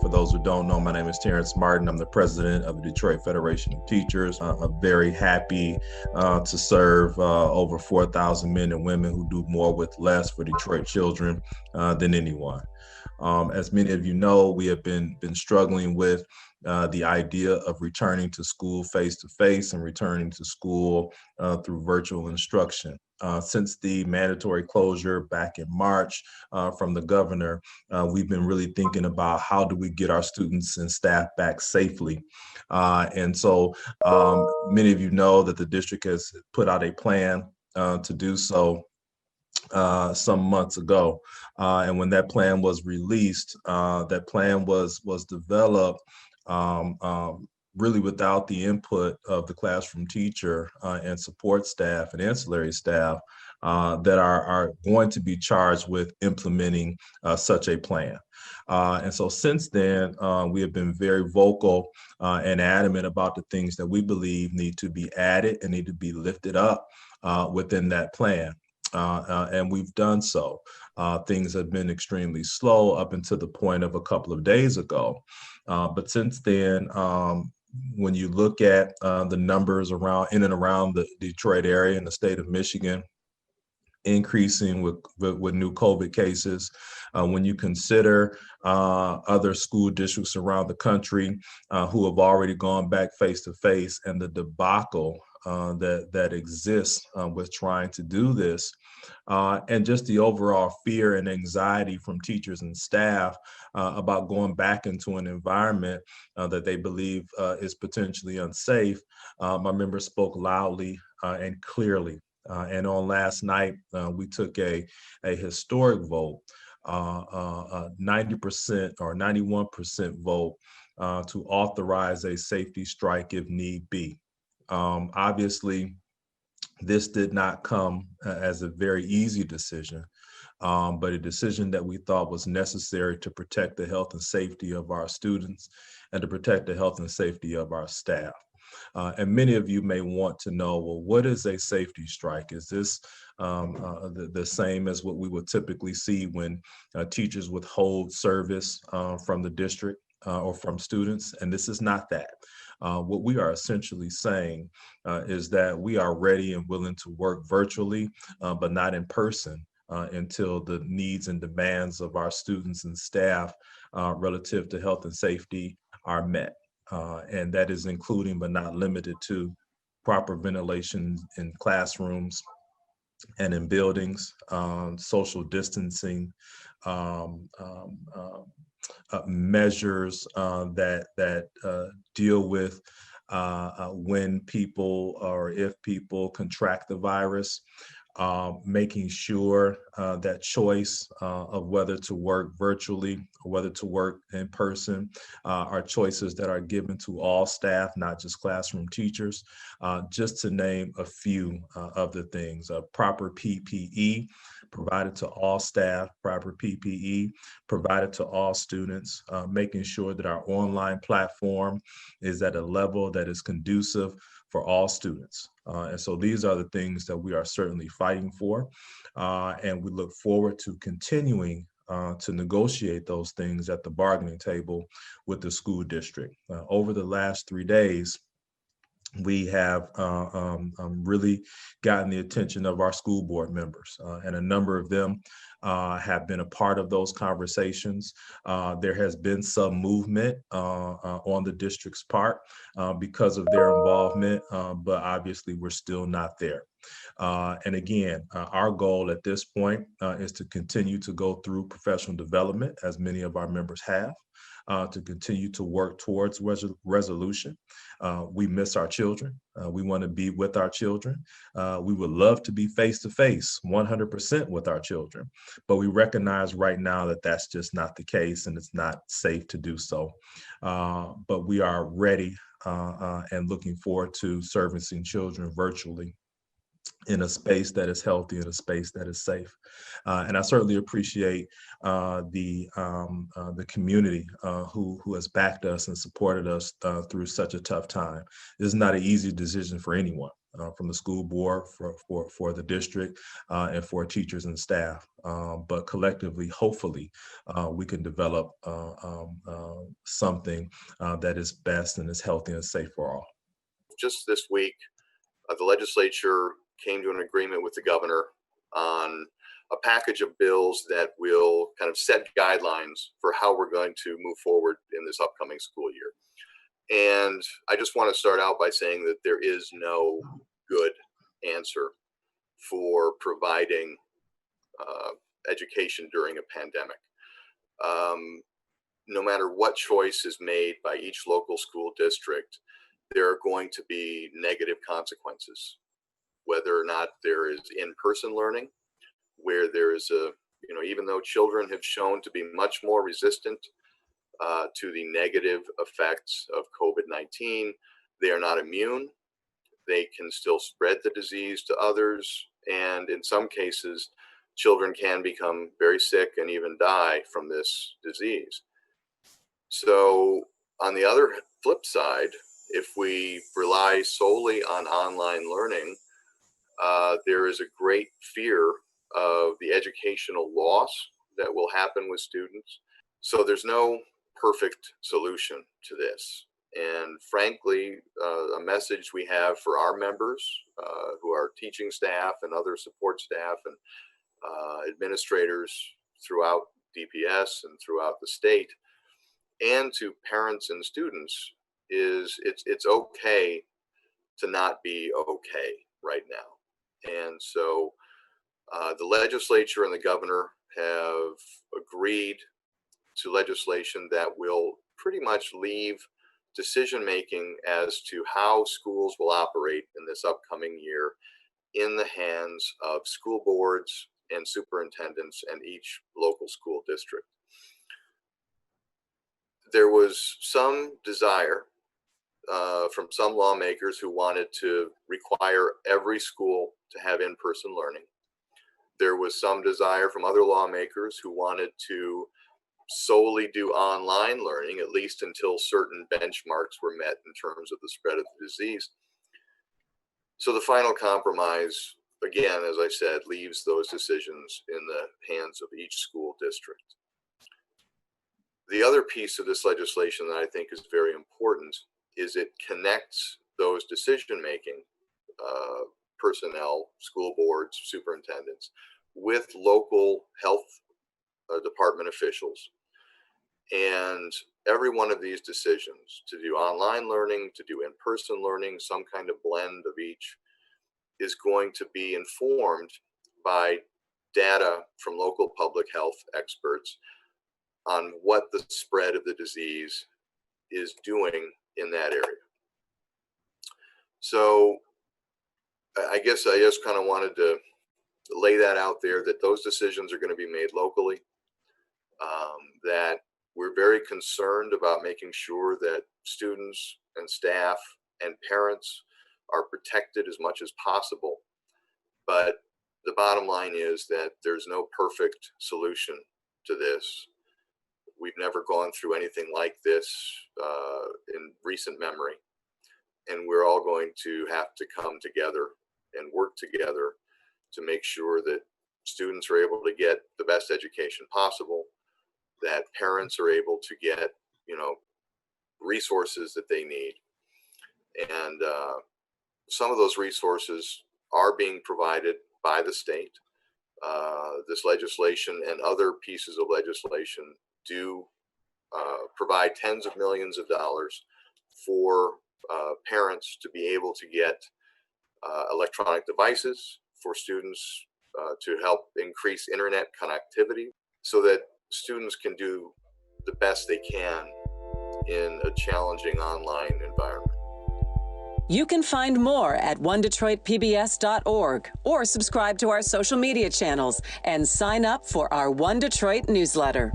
For those who don't know, my name is Terrence Martin. I'm the president of the Detroit Federation of Teachers. I'm very happy to serve over 4,000 men and women who do more with less for Detroit children than anyone. As many of you know, we have been struggling with the idea of returning to school face-to-face and returning to school through virtual instruction. Since the mandatory closure back in March from the governor, we've been really thinking about how do we get our students and staff back safely. And so many of you know that the district has put out a plan to do so some months ago. And when that plan was released, that plan was developed really without the input of the classroom teacher and support staff and ancillary staff that are going to be charged with implementing such a plan. And so since then, we have been very vocal and adamant about the things that we believe need to be added and need to be lifted up within that plan. And we've done so. Things have been extremely slow up until the point of a couple of days ago. But since then, when you look at the numbers in and around the Detroit area and the state of Michigan, increasing with new COVID cases, when you consider other school districts around the country who have already gone back face to face, and the debacle that exists with trying to do this, and just the overall fear and anxiety from teachers and staff about going back into an environment that they believe is potentially unsafe, my members spoke loudly and clearly. And on last night, we took a historic vote, 90% or 91% vote to authorize a safety strike if need be. Obviously, this did not come as a very easy decision, but a decision that we thought was necessary to protect the health and safety of our students and to protect the health and safety of our staff. And many of you may want to know, well, what is a safety strike? Is this the same as what we would typically see when teachers withhold service from the district or from students? And this is not that. What we are essentially saying is that we are ready and willing to work virtually, but not in person until the needs and demands of our students and staff relative to health and safety are met. And that is including but not limited to proper ventilation in classrooms and in buildings, social distancing, measures that deal with when people or if people contract the virus, making sure that choice of whether to work virtually or whether to work in person are choices that are given to all staff, not just classroom teachers, just to name a few of the things. Proper PPE provided to all staff, proper PPE provided to all students, making sure that our online platform is at a level that is conducive for all students. And so these are the things that we are certainly fighting for. And we look forward to continuing to negotiate those things at the bargaining table with the school district. Over the last 3 days, we have really gotten the attention of our school board members, and a number of them have been a part of those conversations. There has been some movement on the district's part because of their involvement, but obviously we're still not there. And again, our goal at this point is to continue to go through professional development, as many of our members have. To continue to work towards resolution. We miss our children. We want to be with our children. We would love to be face-to-face 100% with our children, but we recognize right now that that's just not the case and it's not safe to do so. But we are ready and looking forward to servicing children virtually in a space that is healthy, in a space that is safe. And I certainly appreciate the community who has backed us and supported us through such a tough time. This is not an easy decision for anyone. from the school board, for the district, and for teachers and staff. But collectively, hopefully, we can develop something that is best and is healthy and safe for all. Just this week, the legislature came to an agreement with the governor on a package of bills that will kind of set guidelines for how we're going to move forward in this upcoming school year. And I just want to start out by saying that there is no good answer for providing education during a pandemic. No matter what choice is made by each local school district, there are going to be negative consequences, whether or not there is in-person learning, where there is even though children have shown to be much more resistant to the negative effects of COVID-19, they are not immune. They can still spread the disease to others. And in some cases, children can become very sick and even die from this disease. So on the other flip side, if we rely solely on online learning, there is a great fear of the educational loss that will happen with students. So there's no perfect solution to this. And frankly, a message we have for our members who are teaching staff and other support staff and administrators throughout DPS and throughout the state, and to parents and students, is it's okay to not be okay right now. And so the legislature and the governor have agreed to legislation that will pretty much leave decision making as to how schools will operate in this upcoming year in the hands of school boards and superintendents and each local school district. There was some desire from some lawmakers who wanted to require every school to have in-person learning. There was some desire from other lawmakers who wanted to solely do online learning, at least until certain benchmarks were met in terms of the spread of the disease. So the final compromise, again, as I said, leaves those decisions in the hands of each school district. The other piece of this legislation that I think is very important is it connects those decision-making personnel, school boards, superintendents, with local health department officials. And every one of these decisions, to do online learning, to do in-person learning, some kind of blend of each, is going to be informed by data from local public health experts on what the spread of the disease is doing in that area. So I guess I just kind of wanted to lay that out there, that those decisions are going to be made locally, that we're very concerned about making sure that students and staff and parents are protected as much as possible. But the bottom line is that there's no perfect solution to this. We've never gone through anything like this in recent memory. And we're all going to have to come together and work together to make sure that students are able to get the best education possible, that parents are able to get, resources that they need. And some of those resources are being provided by the state. This legislation and other pieces of legislation do provide tens of millions of dollars for parents to be able to get electronic devices for students to help increase internet connectivity so that students can do the best they can in a challenging online environment. You can find more at onedetroitpbs.org or subscribe to our social media channels and sign up for our One Detroit newsletter.